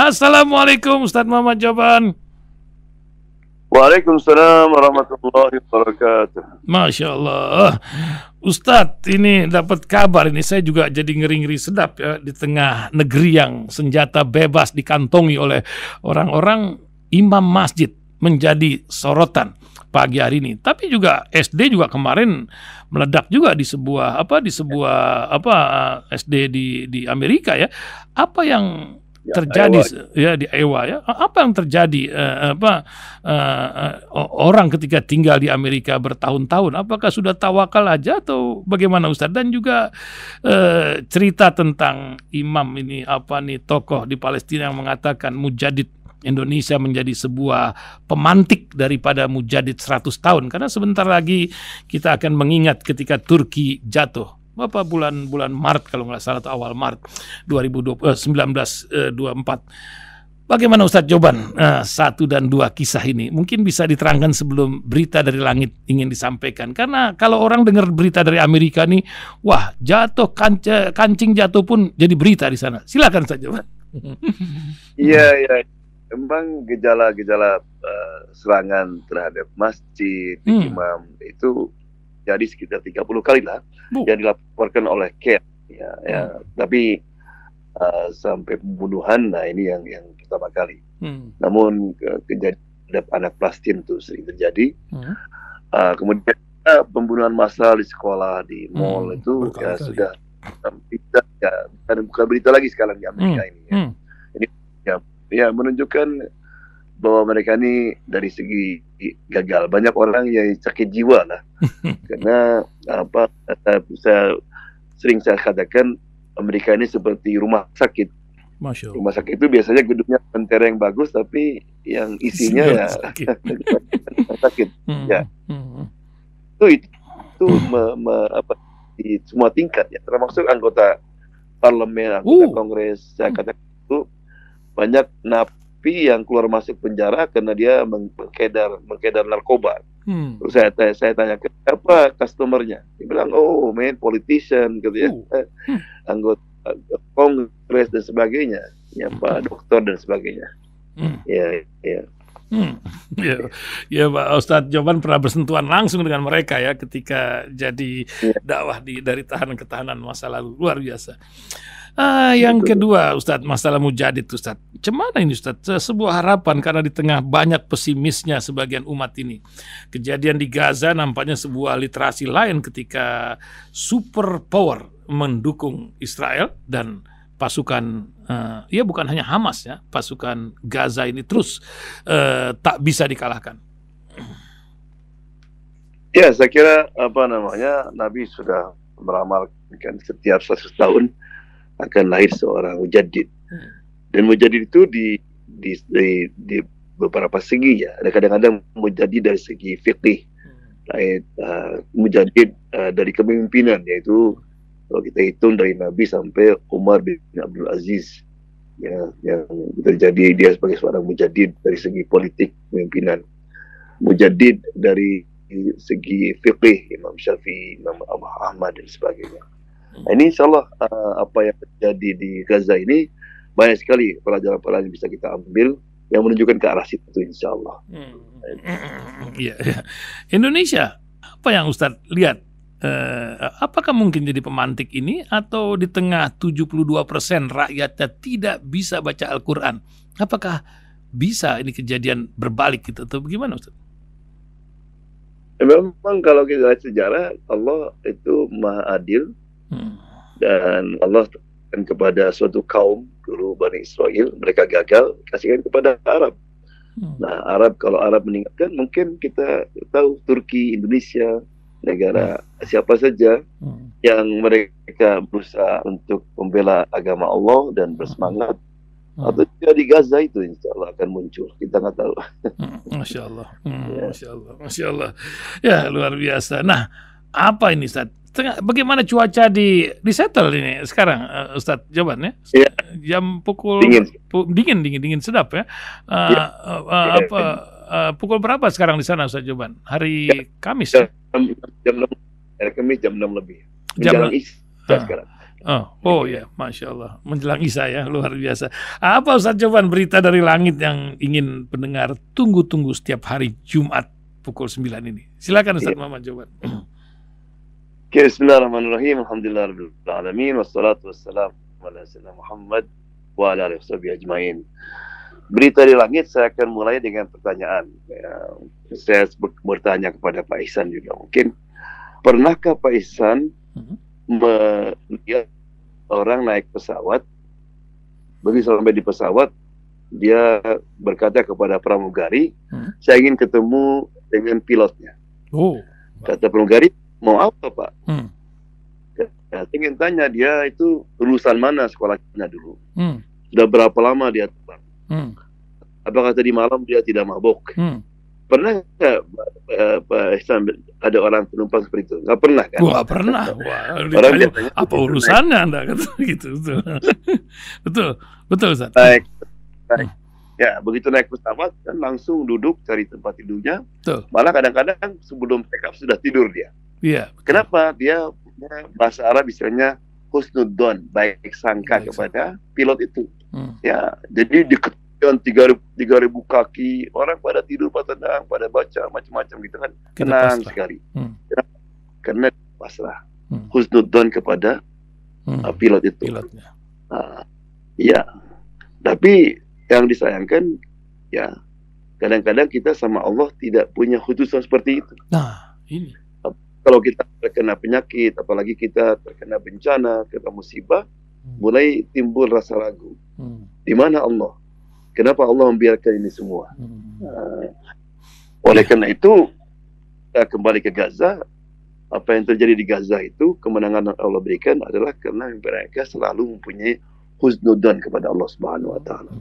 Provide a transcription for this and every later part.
Assalamualaikum Ustadz Muhammad Joban. Waalaikumsalam warahmatullahi wabarakatuh. Masya Allah, Ustadz, ini dapat kabar ini, saya juga jadi ngeri-ngeri sedap ya, di tengah negeri yang senjata bebas dikantongi oleh orang-orang, imam masjid menjadi sorotan pagi hari ini. Tapi juga SD juga kemarin meledak juga di sebuah SD di Amerika ya. Apa yang terjadi ya di Iowa ya? Apa yang terjadi orang ketika tinggal di Amerika bertahun-tahun? Apakah sudah tawakal aja atau bagaimana Ustadz? Dan juga cerita tentang imam ini, tokoh di Palestina yang mengatakan mujadid Indonesia menjadi sebuah pemantik daripada mujadid 100 tahun, karena sebentar lagi kita akan mengingat ketika Turki jatuh. Bulan Maret kalau nggak salah, atau awal Maret 1924. Bagaimana Ustadz Joban, 1 dan 2 kisah ini mungkin bisa diterangkan sebelum berita dari langit ingin disampaikan? Karena kalau orang dengar berita dari Amerika nih, wah jatuh kancing jatuh pun jadi berita di sana. Silakan Ustadz Joban. Iya. Memang gejala-gejala serangan terhadap masjid, imam itu jadi sekitar 30 kali lah yang dilaporkan oleh CAIR ya. Tapi sampai pembunuhan, nah ini yang pertama kali. Namun kejadian terhadap anak Palestina itu sering terjadi. Kemudian pembunuhan massal di sekolah, di mall itu ya sudah bukan berita lagi sekarang di Amerika ini. Ini ya menunjukkan bahwa mereka ini dari segi gagal. Banyak orang yang sakit jiwa lah. Karena saya katakan Amerika ini seperti rumah sakit. Rumah sakit itu biasanya gedungnya mentereng bagus, tapi yang isinya ya sakit. Ya. Itu di semua tingkat ya, termasuk anggota parlemen, anggota kongres. Saya katakan itu banyak napi yang keluar masuk penjara karena dia mengedar narkoba. Terus saya tanya ke apa customernya, dia bilang politician gitu ya, anggota kongres dan sebagainya, ya Pak Dokter dan sebagainya. Ya Pak Ustadz Joban pernah bersentuhan langsung dengan mereka ya ketika jadi dakwah dari tahanan ke tahanan masa lalu, luar biasa. Yang kedua Ustadz, masalah mujadid Ustadz. Cemana ini Ustadz? Sebuah harapan karena di tengah banyak pesimisnya sebagian umat ini. Kejadian di Gaza nampaknya sebuah literasi lain ketika superpower mendukung Israel dan pasukan, bukan hanya Hamas ya, pasukan Gaza ini terus tak bisa dikalahkan. Ya, saya kira Nabi sudah meramalkan setiap 100 tahun akan lahir seorang mujadid. Dan mujadid itu di beberapa segi ya. Ada kadang-kadang mujadid dari segi fikih, mujadid dari kepemimpinan, yaitu kalau kita hitung dari Nabi sampai Umar bin Abdul Aziz ya, yang terjadi dia sebagai seorang mujadid dari segi politik kepemimpinan. Mujadid dari segi fikih, Imam Syafi'i, Imam Abu Ahmad dan sebagainya. Nah, ini insyaallah apa yang terjadi di Gaza ini banyak sekali pelajaran-pelajaran yang bisa kita ambil yang menunjukkan ke arah situ insyaallah. Indonesia, apa yang Ustadz lihat? Apakah mungkin jadi pemantik ini, atau di tengah 72% rakyatnya tidak bisa baca Al-Quran? Apakah bisa ini kejadian berbalik gitu, atau bagaimana Ustadz? Memang kalau kita lihat sejarah, Allah itu maha adil. Dan Allah kasihkan kepada suatu kaum dulu Bani Israel, mereka gagal, kasihkan kepada Arab. Nah, kalau Arab meninggalkan, mungkin kita tahu Turki, Indonesia, negara siapa saja yang mereka berusaha untuk membela agama Allah dan bersemangat, atau juga di Gaza itu insya Allah akan muncul, kita nggak tahu. Masya Allah, Masya Allah, ya luar biasa. Nah, apa ini Ustadz? Bagaimana cuaca di Seattle ini sekarang, Ustadz Joban ya? Jam pukul dingin sedap ya. Pukul berapa sekarang di sana Ustadz Joban? Hari Kamis ya? Jam 6, hari Kamis jam 6 lebih. Jam 6 sekarang. Oh ya, Masya Allah. Menjelang Isya ya, luar biasa. Apa Ustaz Jovan berita dari langit yang ingin pendengar tunggu-tunggu setiap hari Jumat pukul 9 ini? Silakan Ustaz Muhammad Jovan. Bismillahirrahmanirrahim. Alhamdulillahirrahmanirrahim. Wassalatu wassalamu ala sayyidina Muhammad wa ala alihi washabihi ajmain. Berita di langit, saya akan mulai dengan pertanyaan. Saya bertanya kepada Pak Ihsan juga. Mungkin pernahkah Pak Ihsan melihat orang naik pesawat, begitu sampai di pesawat, dia berkata kepada pramugari, saya ingin ketemu dengan pilotnya. Kata pramugari, mau apa Pak? Saya ingin tanya dia itu lulusan mana sekolahnya dulu. Sudah berapa lama dia terbang? Apakah tadi malam dia tidak mabuk? Pernah nggak Pak Ihsan ada orang penumpang seperti itu? Nggak pernah kan? Nggak pernah. Wah, orang apa urusannya Anda kata gitu. Betul Ustaz. Naik. Ya, begitu naik pesawat kan langsung duduk cari tempat tidurnya. Betul. Malah kadang-kadang sebelum take off sudah tidur dia. Iya. Kenapa? Dia bahasa Arab istilahnya husnudzon, baik sangka kepada pilot itu. Ya, jadi di ketinggian 3.000 kaki, orang pada tidur, pada tenang, pada baca macam-macam gitu kan. Tenang sekali. Karena pasrah. Husnudzon kepada pilot itu. Pilotnya. Ya. Tapi yang disayangkan ya kadang-kadang kita sama Allah tidak punya khususan seperti itu. Nah, ini. Kalau kita terkena penyakit, apalagi kita terkena bencana, kena musibah, mulai timbul rasa ragu. Di mana Allah? Kenapa Allah membiarkan ini semua? Oleh karena itu, kita kembali ke Gaza. Apa yang terjadi di Gaza itu, kemenangan yang Allah berikan adalah karena mereka selalu mempunyai husnudzon kepada Allah Subhanahu wa taala.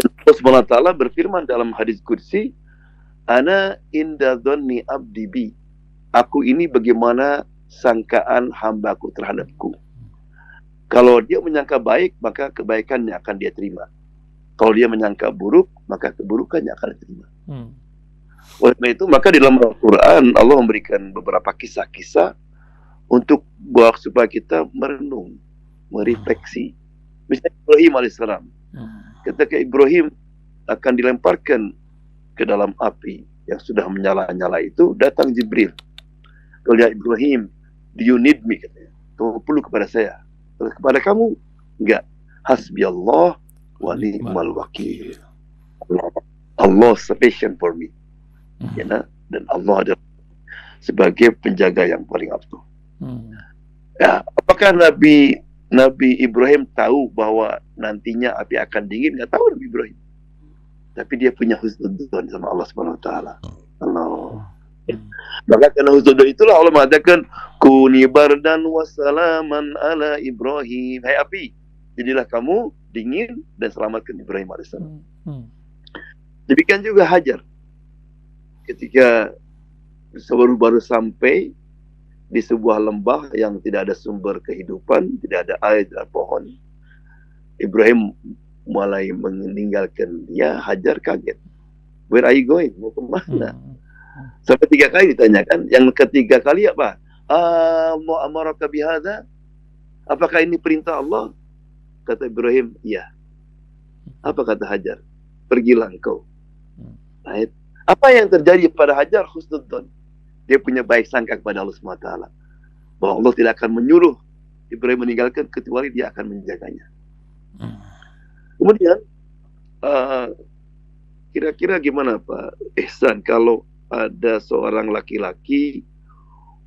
Allah Subhanahu wa taala berfirman dalam hadis qudsi, "Ana inda dzanni abdi bi." Aku ini bagaimana sangkaan hambaku terhadapku. Kalau dia menyangka baik, maka kebaikannya akan dia terima. Kalau dia menyangka buruk, maka keburukannya akan diterima. Oleh karena itu, maka di dalam Al-Quran Allah memberikan beberapa kisah-kisah untuk supaya kita merenung, merefleksi. Misalnya Ibrahim alaihissalam. Ketika Ibrahim akan dilemparkan ke dalam api yang sudah menyala-nyala itu, datang Jibril. Kalau dia Ibrahim, do you need me? Katanya. Kamu perlu kepada saya. Terus kepada kamu, enggak. Hasbi Allah wa ni'mal wakil. Allah sufficient for me. Ya, dan Allah adalah sebagai penjaga yang paling abduh. Ya, apakah Nabi Ibrahim tahu bahwa nantinya api akan dingin? Nggak tahu Nabi Ibrahim. Tapi dia punya husnudzon sama Allah Subhanahu wa taala. Allah. Maka karena husnudzon itulah Allah mengatakan kuni bardan wassalaman ala Ibrahim. Hai api, jadilah kamu dingin dan selamatkan Ibrahim alaihissalam. Demikian juga Hajar. Ketika baru sampai di sebuah lembah yang tidak ada sumber kehidupan, tidak ada air, tidak ada pohon, Ibrahim mulai meninggalkan dia. Hajar kaget. Where are you going? Mau kemana? Sampai 3 kali ditanyakan. Yang ketiga kali apa? Mau amaraka bihadza? Apakah ini perintah Allah? Kata Ibrahim, iya. Apa kata Hajar? Pergilah engkau. Right? Apa yang terjadi pada Hajar? Husnudzon. Dia punya baik sangka kepada Allah SWT. Bahwa Allah tidak akan menyuruh Ibrahim meninggalkan kecuali dia akan menjaganya. Kemudian, kira-kira gimana Pak Ihsan kalau ada seorang laki-laki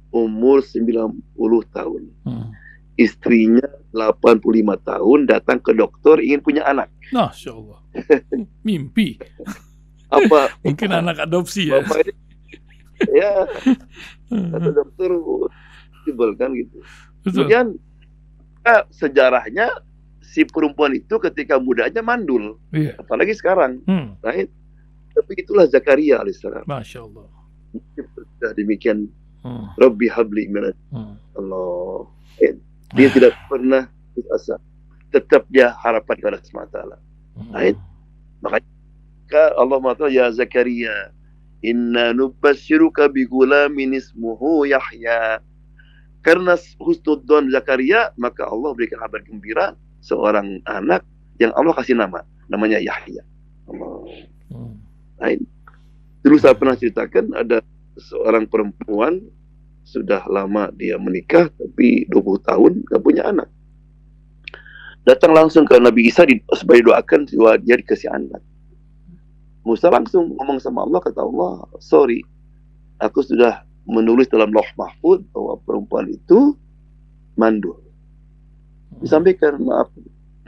umur 90 tahun. Istrinya 85 tahun datang ke dokter ingin punya anak. Masya Allah. Mimpi. Apa? Mungkin anak adopsi ya. Bapak ini, ya, kata dokter, timbul kan gitu. Betul. Kemudian sejarahnya si perempuan itu ketika mudanya mandul, apalagi sekarang, right? Tapi itulah Zakaria alaihissalam. Masya Allah. Demikian, Rabbi habli minan Allah. Dia tidak pernah putus asa. Tetap dia harapan kepada Allah. Right? Makanya Allah mengatakan, ya Zakaria, inna nubassyiruka bi ghulamin ismuhu Yahya. Karena husnudzon Zakaria, maka Allah berikan kabar gembira seorang anak yang Allah kasih nama, namanya Yahya. Nah, dulu saya pernah ceritakan ada seorang perempuan sudah lama dia menikah tapi 20 tahun gak punya anak. Datang langsung ke Nabi Isa supaya doakan dia dikasih anak. Musa langsung ngomong sama Allah, kata Allah, sorry, aku sudah menulis dalam Lauh Mahfuz bahwa perempuan itu mandul. Disampaikan, maaf,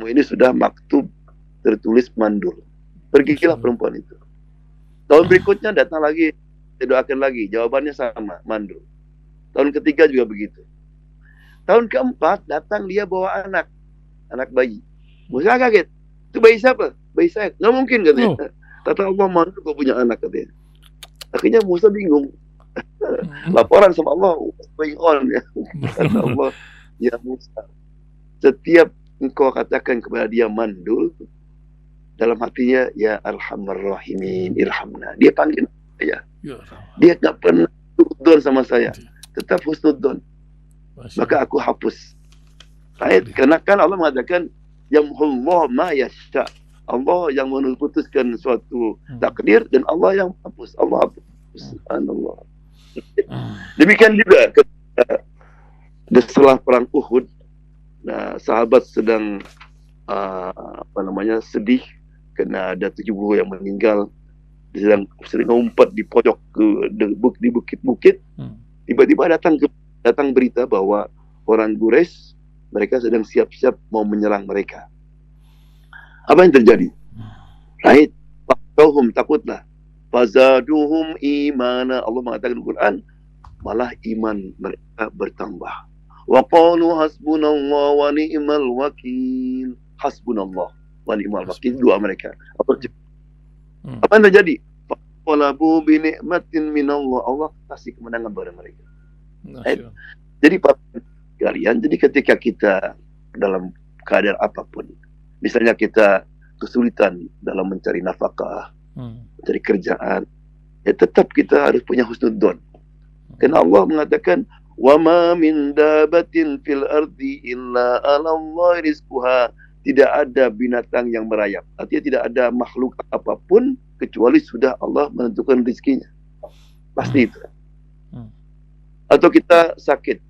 ini sudah maktub tertulis mandul. Pergilah perempuan itu. Tahun berikutnya datang lagi, didoakan lagi, jawabannya sama, mandul. Tahun ketiga juga begitu. Tahun keempat datang dia bawa anak bayi. Musa kaget, itu bayi siapa? Bayi saya. Nggak mungkin katanya. Kata Allah, mandul kau punya anak katanya. Akhirnya Musa bingung. Laporan sama Allah, going on ya. Kata Allah, ya Musa, setiap engkau katakan kepada dia mandul, dalam hatinya ya Arhamar Rahimin irhamna. Dia panggil saya. Dia nggak pernah husnudzon sama saya, tetap husnudzon. Maka aku hapus. Karena kan Allah mengatakan yamhullah ma yasha. Allah yang memutuskan suatu takdir dan Allah yang hapus. Allah hapus. Subhanallah. Demikian juga setelah perang Uhud, nah sahabat sedang sedih karena ada 70 yang meninggal, sedang ngumpet di pojok di bukit-bukit. Tiba-tiba datang berita bahwa orang Quraisy mereka sedang siap-siap mau menyerang mereka. Apa yang terjadi? Right? Takutlah. Fazaduhum imana. Allah mengatakan di Quran, malah iman mereka bertambah. Wa qalu hasbunallah wa ni'mal wakil. Hasbunallah wa ni'mal wakil. Dua mereka. Apa yang terjadi? Faqalabu bi ni'matin minallah. Allah kasih kemenangan kepada mereka. Jadi Pak kalian, jadi ketika kita dalam keadaan apapun, misalnya kita kesulitan dalam mencari nafkah, mencari kerjaan, ya tetap kita harus punya husnudzon. Karena Allah mengatakan, wa ma min dabatin fil ardi illa 'alallahi rizquha. Tidak ada binatang yang merayap. Artinya tidak ada makhluk apapun kecuali sudah Allah menentukan rezekinya. Pasti itu. Atau kita sakit,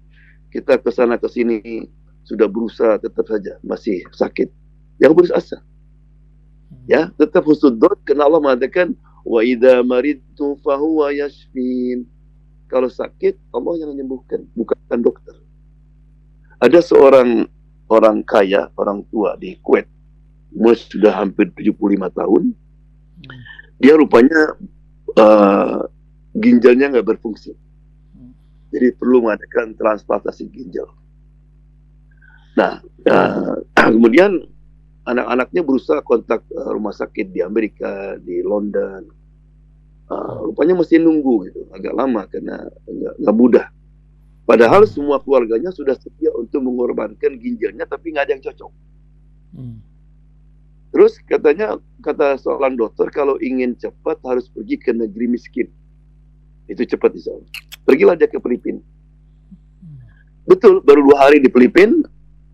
kita ke sana ke sini sudah berusaha, tetap saja masih sakit. Jangan putus asa. Ya, tetap husnudzon karena Allah mengatakan wa idza maridtu fahuwa yashfin. Kalau sakit Allah yang menyembuhkan, bukan dokter. Ada seorang orang kaya, orang tua di Kuwait, umur sudah hampir 75 tahun. Dia rupanya ginjalnya nggak berfungsi. Jadi perlu mengadakan transplantasi ginjal. Nah, kemudian anak-anaknya berusaha kontak rumah sakit di Amerika, di London. Rupanya mesti nunggu gitu, agak lama karena nggak mudah. Padahal semua keluarganya sudah sedia untuk mengorbankan ginjalnya, tapi nggak ada yang cocok. Terus kata seorang dokter, kalau ingin cepat harus pergi ke negeri miskin. Itu cepat insya Allah. Pergilah dia ke Filipina. Betul, baru 2 hari di Filipina,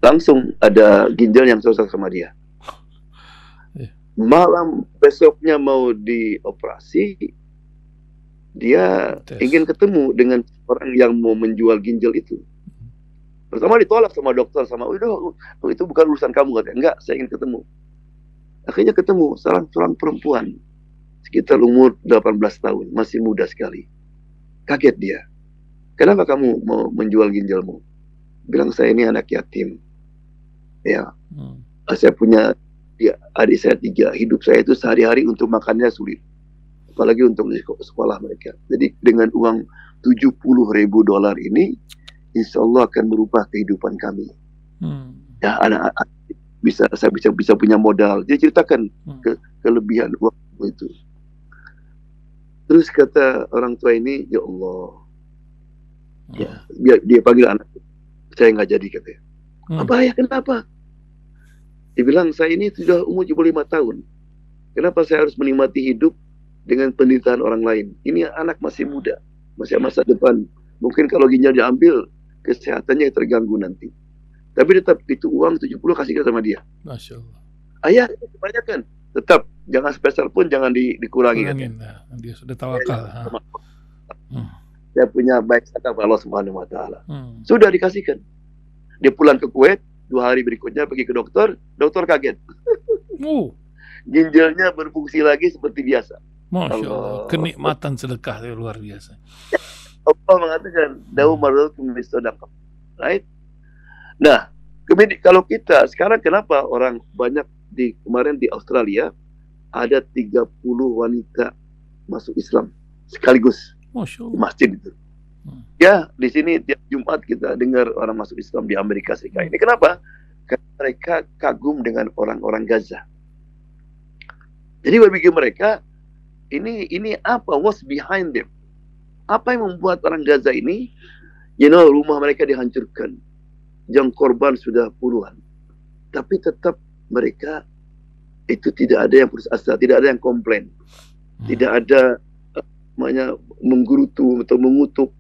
langsung ada ginjal yang cocok sama dia. Malam besoknya mau dioperasi, dia ingin ketemu dengan orang yang mau menjual ginjal itu. Pertama ditolak sama dokter, udah itu bukan urusan kamu katanya. Enggak, saya ingin ketemu. Akhirnya ketemu seorang perempuan sekitar umur 18 tahun, masih muda sekali. Kaget dia. Kenapa kamu mau menjual ginjalmu? Bilang, saya ini anak yatim. Ya, saya punya adik saya 3. Hidup saya itu sehari-hari untuk makannya sulit. Apalagi untuk sekolah mereka. Jadi dengan uang $70.000 ini, insya Allah akan berubah kehidupan kami. Ya, anak-anak saya bisa punya modal. Dia ceritakan kelebihan uang itu. Terus kata orang tua ini, ya Allah, ya dia panggil anak, saya nggak jadi katanya. Apa ya, kenapa? Dia bilang, saya ini sudah umur 75 tahun. Kenapa saya harus menikmati hidup dengan penderitaan orang lain? Ini anak masih muda, masih masa depan. Mungkin kalau ginjal diambil, kesehatannya terganggu nanti. Tapi tetap itu uang 70 kasihkan sama dia. Masya Allah. Ayah, kebanyakan. Tetap, jangan spesial pun jangan dikurangi. Nah, dia sudah tawakal. Dia punya baik sangka pada Allah Subhanahu wa Ta'ala. Sudah dikasihkan. Dia pulang ke Kuwait, 2 hari berikutnya pergi ke dokter kaget. Ginjalnya berfungsi lagi seperti biasa. Masya Allah. Kenikmatan sedekah yang luar biasa. Allah mengatakan, "Dawu marzukum bisadaqah." Right? Nah, kemudian kalau kita sekarang kenapa orang banyak kemarin di Australia ada 30 wanita masuk Islam sekaligus di masjid itu. Ya, di sini tiap Jumat kita dengar orang masuk Islam di Amerika Serikat. Ini kenapa? Karena mereka kagum dengan orang-orang Gaza. Jadi bagi mereka ini apa? What's behind them? Apa yang membuat orang Gaza ini, rumah mereka dihancurkan, yang korban sudah puluhan, tapi tetap mereka itu tidak ada yang putus asa, tidak ada yang komplain, tidak ada menggerutu atau mengutuk,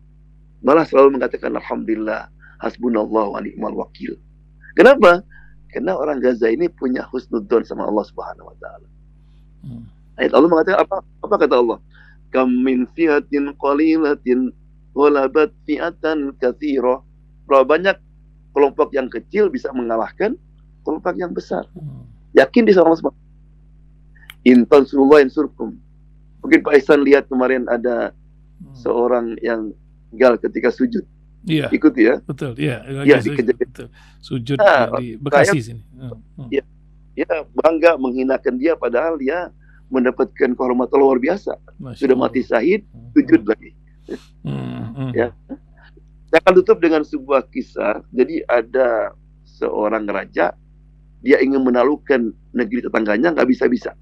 malah selalu mengatakan alhamdulillah, hasbunallah wa ni'mal wakil. Kenapa? Karena orang Gaza ini punya husnudzon sama Allah Subhanahu wa Ta'ala. Ayat Allah mengatakan apa kata Allah? Kam min fi'atin qalilatin ghalabat fi'atan katsira. Berapa banyak kelompok yang kecil bisa mengalahkan kelompok yang besar. Yakin di sama Allah. In tansurullah yansurkum. Mungkin Pak Ihsan lihat kemarin ada seorang yang tinggal ketika sujud. Iya. Ikuti ya. Betul, iya. Ya, betul. Sujud di Bekasi sini. Ya, bangga menghinakan dia padahal dia mendapatkan kehormatan luar biasa. Sudah mati syahid, sujud lagi. Ya. Saya akan tutup dengan sebuah kisah. Jadi ada seorang raja, dia ingin menaklukkan negeri tetangganya, nggak bisa-bisa.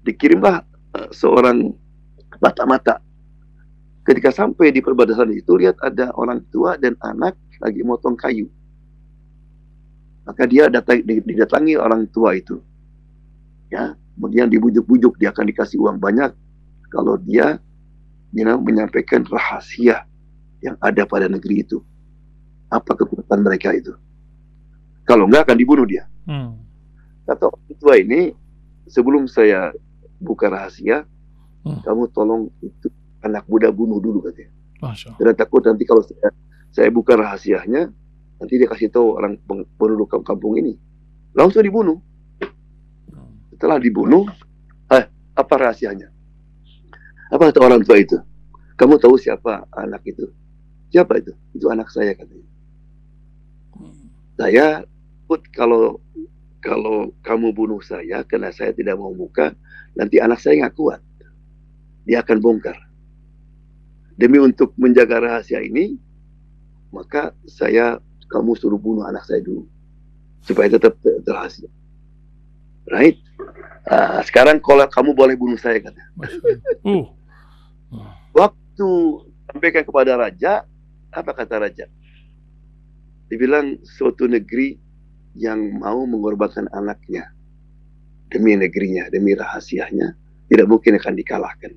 Dikirimlah seorang mata-mata. Ketika sampai di perbatasan itu, lihat ada orang tua dan anak lagi motong kayu. Maka dia didatangi orang tua itu. Ya, kemudian dibujuk-bujuk, dia akan dikasih uang banyak kalau dia menyampaikan rahasia yang ada pada negeri itu. Apa kekuatan mereka itu? Kalau enggak akan dibunuh dia. Kata orang tua ini, sebelum saya buka rahasia, kamu tolong itu anak muda bunuh dulu katanya. Karena takut nanti kalau saya buka rahasianya, nanti dia kasih tahu orang penduduk kampung ini. Langsung dibunuh. Setelah dibunuh, apa rahasianya? Apa kata orang tua itu? Kamu tahu siapa anak itu? Siapa itu? Itu anak saya katanya. Saya takut kalau kamu bunuh saya karena saya tidak mau buka, nanti anak saya nggak kuat. Dia akan bongkar. Demi untuk menjaga rahasia ini, maka kamu suruh bunuh anak saya dulu supaya tetap rahasia. Right? Sekarang kalau kamu boleh bunuh saya katanya. Waktu sampaikan kepada raja, apa kata raja? Dibilang suatu negeri yang mau mengorbankan anaknya demi negerinya, demi rahasianya, tidak mungkin akan dikalahkan.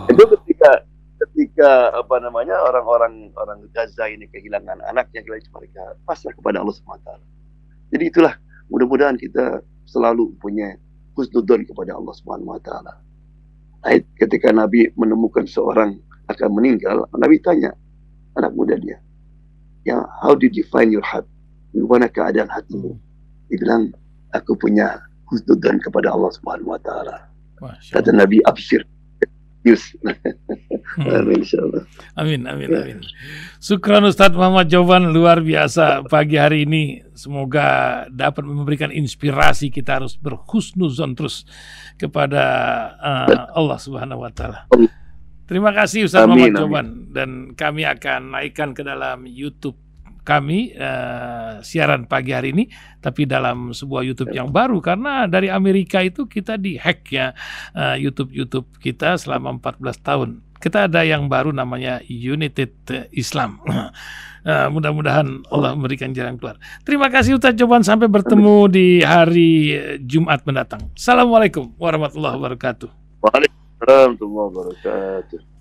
Itu ketika orang-orang Gaza ini kehilangan anaknya, mereka pasrah kepada Allah SWT. Jadi itulah, mudah-mudahan kita selalu punya husnudzon kepada Allah SWT. Ketika Nabi menemukan seorang akan meninggal, Nabi tanya anak muda dia, ya, how did you find your heart? Bagaimana keadaan hatimu? Dia bilang, aku punya husnudzon kepada Allah Subhanahu wa Ta'ala. Kata Nabi, absyir. Amin, insyaallah. Amin. Syukran Ustadz Muhammad, jawaban luar biasa pagi hari ini. Semoga dapat memberikan inspirasi, kita harus berhusnuzon terus kepada Allah Subhanahu wa Ta'ala. Terima kasih Ustadz Muhammad jawaban, dan kami akan naikkan ke dalam YouTube kami siaran pagi hari ini, tapi dalam sebuah YouTube yang baru, karena dari Amerika itu kita dihack ya, YouTube kita selama 14 tahun. Kita ada yang baru namanya United Islam. Mudah-mudahan Allah memberikan jalan keluar. Terima kasih Ustadz Joban, sampai bertemu di hari Jumat mendatang. Assalamualaikum warahmatullahi wabarakatuh. Waalaikumsalam warahmatullahi wabarakatuh.